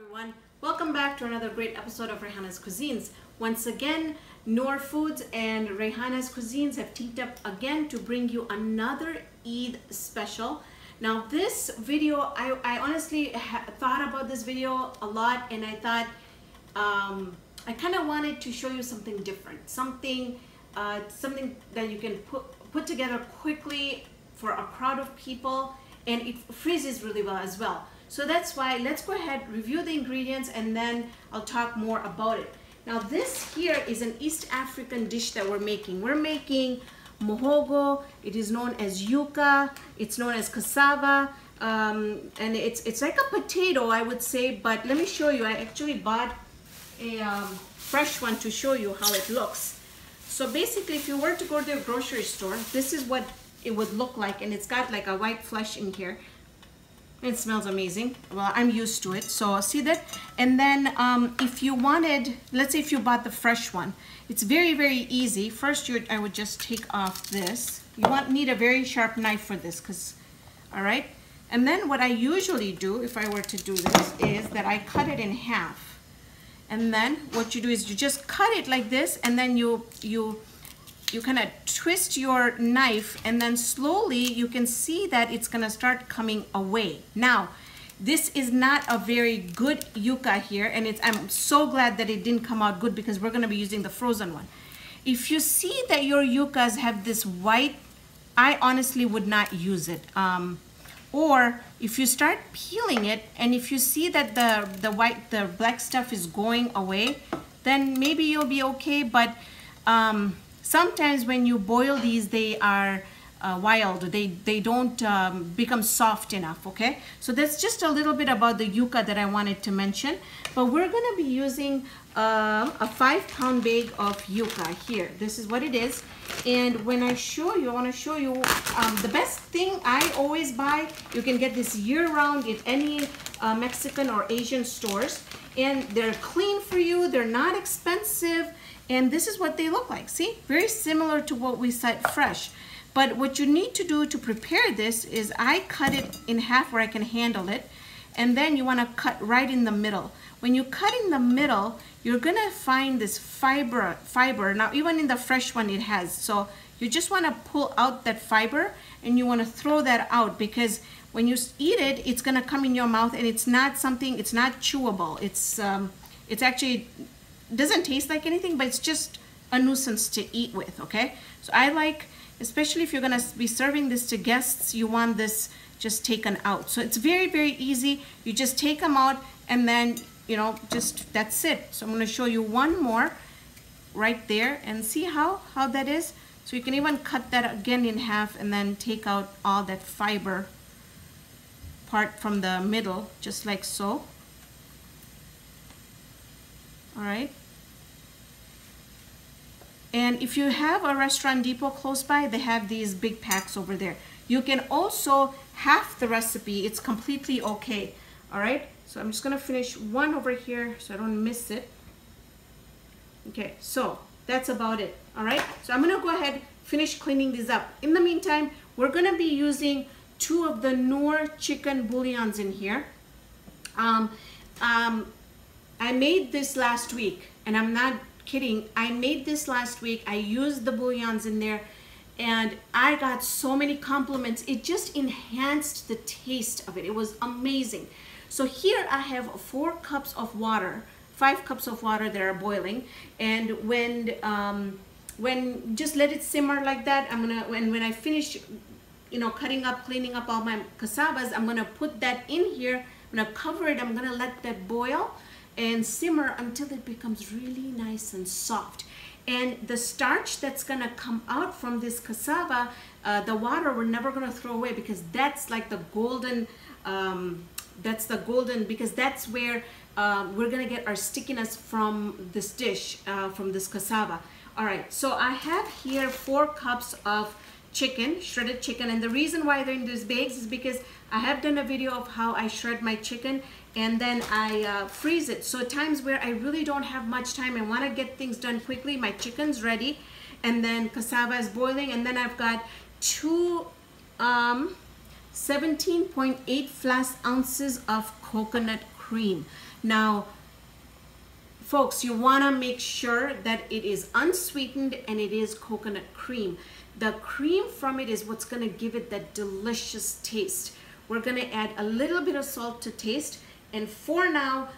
everyone. Welcome back to another great episode of Raihana's Cuisines. Once again, Knorr Foods and Raihana's Cuisines have teamed up again to bring you another Eid special. Now this video, I honestly thought about this video a lot, and I thought I kind of wanted to show you something different, something that you can put together quickly for a crowd of people, and it freezes really well as well. So that's why let's go ahead, review the ingredients, and then I'll talk more about it. Now this here is an East African dish that we're making. We're making mohogo. It is known as yuca. It's known as cassava. And it's like a potato, I would say, but let me show you. I actually bought a fresh one to show you how it looks. So basically, if you were to go to a grocery store, this is what it would look like, and it's got like a white flesh in here. It smells amazing. Well, I'm used to it, so see that. And then if you wanted, let's say if you bought the fresh one, it's very, very easy. First, I would just take off this. You need a very sharp knife for this, all right? And then what I usually do, if I were to do this, is that I cut it in half. And then what you do is you just cut it like this, and then you kind of twist your knife, and then slowly you can see that it's gonna start coming away. Now, this is not a very good yuca here, and I'm so glad that it didn't come out good, because we're gonna be using the frozen one. If you see that your yucas have this white, I honestly would not use it. Or if you start peeling it, and if you see that the black stuff is going away, then maybe you'll be okay. But sometimes when you boil these, they are wild. They don't become soft enough, okay? So that's just a little bit about the yuca that I wanted to mention. But we're gonna be using a 5-pound bag of yuca here. This is what it is. And when I show you, I wanna show you the best thing I always buy. You can get this year-round at any Mexican or Asian stores. And they're clean for you, they're not expensive. And this is what they look like. See, very similar to what we said fresh. But what you need to do to prepare this is I cut it in half where I can handle it. And then you wanna cut right in the middle. When you cut in the middle, you're gonna find this fiber. Now, even in the fresh one it has. So you just wanna pull out that fiber, and you wanna throw that out, because when you eat it, it's gonna come in your mouth, and it's not chewable. It's actually, doesn't taste like anything, but it's just a nuisance to eat with, okay? So I like, especially if you're gonna be serving this to guests, you want this just taken out. So it's very, very easy. You just take them out, and then, that's it. So I'm gonna show you one more right there, and see how that is. So you can even cut that again in half, and then take out all that fiber part from the middle, just like so. All right. And if you have a Restaurant Depot close by, they have these big packs over there. You can also half the recipe. It's completely okay. All right. So I'm just gonna finish one over here so I don't miss it. Okay, so that's about it. All right. So I'm gonna go ahead, finish cleaning these up. In the meantime, we're gonna be using 2 of the Knorr chicken bouillons in here. I made this last week, and I'm not kidding. I made this last week. I used the bouillons in there, and I got so many compliments. It just enhanced the taste of it. It was amazing. So here I have 4 cups of water, 5 cups of water that are boiling, and when just let it simmer like that. When I finish, cutting up, cleaning up all my cassavas, I'm gonna put that in here. I'm gonna cover it. I'm gonna let that boil and simmer until it becomes really nice and soft. And the starch that's gonna come out from this cassava, the water we're never gonna throw away, because that's like the golden, because that's where we're gonna get our stickiness from this dish, from this cassava. All right, so I have here 4 cups of chicken, shredded chicken, and the reason why they're in these bags is because I have done a video of how I shred my chicken, and then I freeze it. So times where I really don't have much time and want to get things done quickly, my chicken's ready, and then cassava is boiling, and then I've got 2 17.8 flask ounces of coconut cream. Now, folks, you want to make sure that it is unsweetened and it is coconut cream. The cream from it is what's going to give it that delicious taste. We're going to add a little bit of salt to taste, and for now,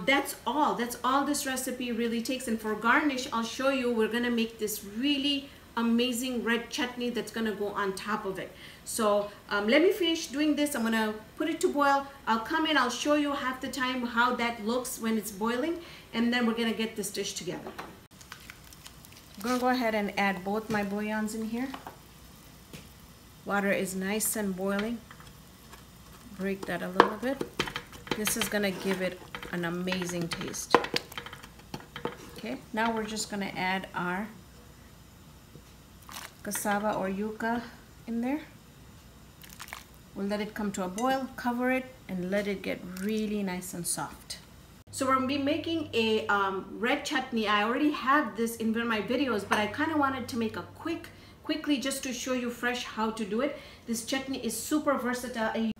that's all this recipe really takes. And for garnish, I'll show you, we're going to make this really amazing red chutney that's going to go on top of it. So let me finish doing this. I'm going to put it to boil. I'll come in, I'll show you half the time how that looks when it's boiling, and then we're going to get this dish together. I'm going to go ahead and add both my bouillons in here. Water is nice and boiling. Break that a little bit. This is going to give it an amazing taste. Okay, now we're just going to add our cassava or yuca in there. We'll let it come to a boil, cover it, and let it get really nice and soft. So we're going to be making a red chutney. I already have this in my videos, but I kind of wanted to make a quickly just to show you fresh how to do it. This chutney is super versatile.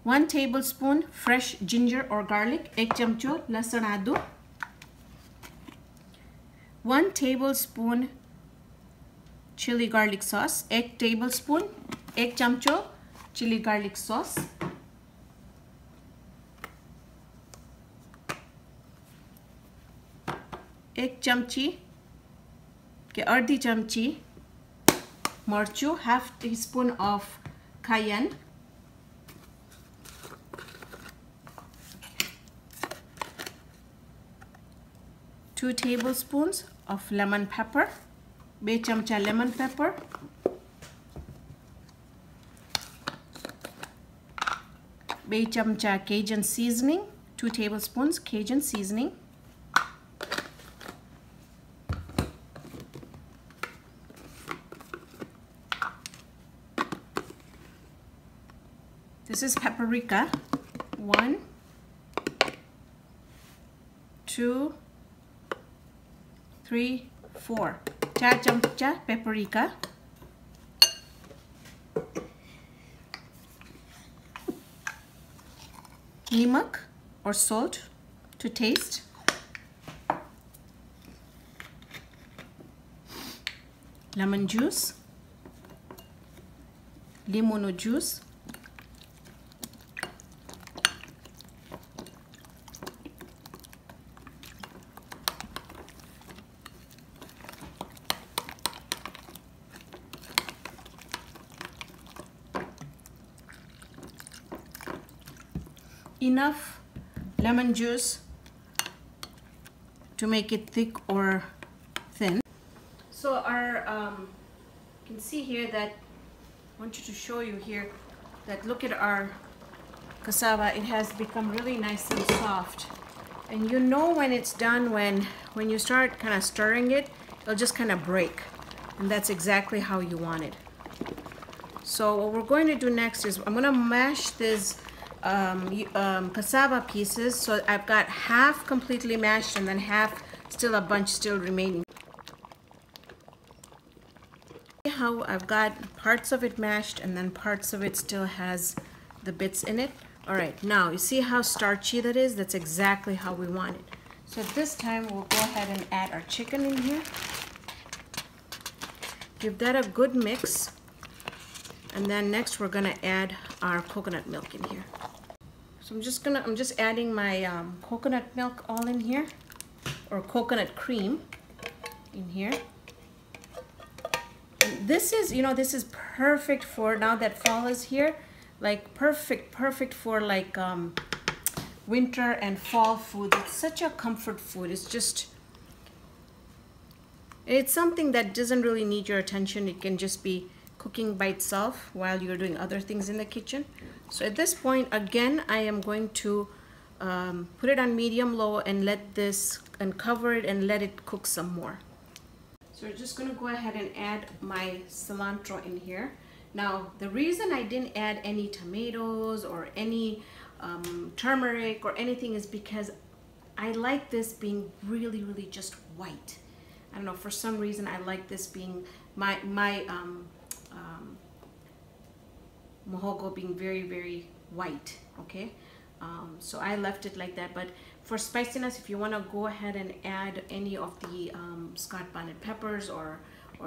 1 tablespoon fresh ginger or garlic, 1 chamcho lasan adu, 1 tablespoon chili garlic sauce, 1 tablespoon, 1 chamcho chili garlic sauce, 1 chamchi के अर्धी चमची मर्चू, half teaspoon of cayenne, 2 tablespoons of lemon pepper, 2 chamcha lemon pepper, 2 chamcha Cajun seasoning, 2 tablespoons Cajun seasoning, this is paprika, 1, 2, 3, 4, 4 chamcha paprika, nimak or salt to taste, lemon juice, limon juice, enough lemon juice to make it thick or thin. So our you can see here that I want you to show you here that look at our cassava. It has become really nice and soft, and you know when it's done when you start kind of stirring it, it'll just kind of break, and that's exactly how you want it. So what we're going to do next is I'm going to mash this cassava pieces. So I've got half completely mashed and then half still a bunch still remaining. See how I've got parts of it mashed and then parts of it still has the bits in it. All right, now you see how starchy that is? That's exactly how we want it. So at this time we'll go ahead and add our chicken in here. Give that a good mix, and then next we're gonna add our coconut milk in here. So I'm just adding my coconut milk all in here, or coconut cream in here. And this is, you know, this is perfect for now that fall is here, like perfect for like winter and fall food. It's such a comfort food. It's something that doesn't really need your attention. It can just be cooking by itself while you're doing other things in the kitchen. So at this point, again, I am going to put it on medium-low and let this, and cover it and let it cook some more. So we're just gonna go ahead and add my cilantro in here. Now, the reason I didn't add any tomatoes or any turmeric or anything is because I like this being really, really just white. I don't know, for some reason I like this being my mohogo being very, very white, okay? So I left it like that. But for spiciness, if you want to go ahead and add any of the Scotch bonnet peppers or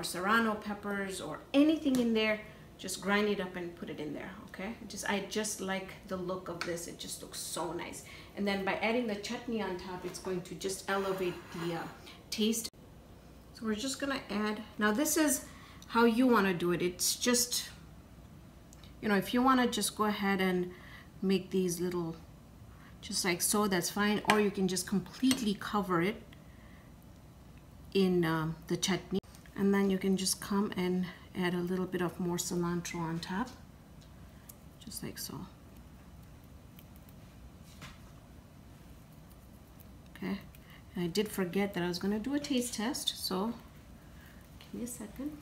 serrano peppers or anything in there, just grind it up and put it in there. Okay, I just like the look of this. It just looks so nice. And then by adding the chutney on top, it's going to just elevate the taste. So we're just gonna add, now this is how you want to do it. It's just, you know, if you want to just go ahead and make these little, just like so, that's fine. Or you can just completely cover it in the chutney, and then you can just come and add a little bit of more cilantro on top, just like so. Okay, and I did forget that I was going to do a taste test, so give me a second.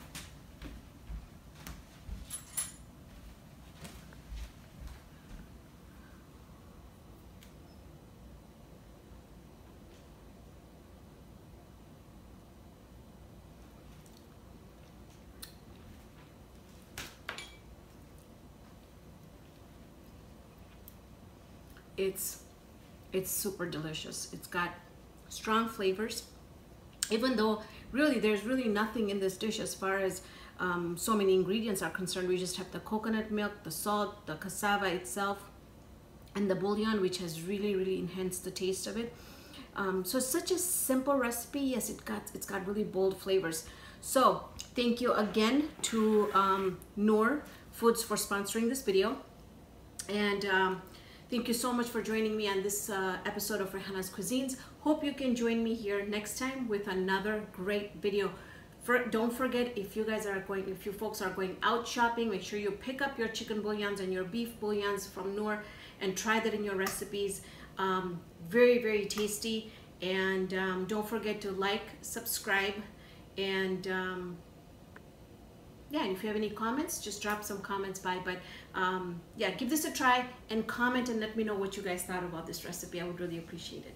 It's super delicious. It's got strong flavors, even though really there's really nothing in this dish as far as so many ingredients are concerned. We just have the coconut milk, the salt, the cassava itself, and the bouillon, which has really enhanced the taste of it. So it's such a simple recipe. Yes, it's got really bold flavors. So thank you again to Knorr Foods for sponsoring this video, and thank you so much for joining me on this episode of Raihana's Cuisines. Hope you can join me here next time with another great video. Don't forget, if you folks are going out shopping, make sure you pick up your chicken bouillons and your beef bouillons from Knorr and try that in your recipes. Very tasty. And don't forget to like, subscribe, and yeah, and if you have any comments, just drop some comments by. But yeah, give this a try and comment and let me know what you guys thought about this recipe. I would really appreciate it.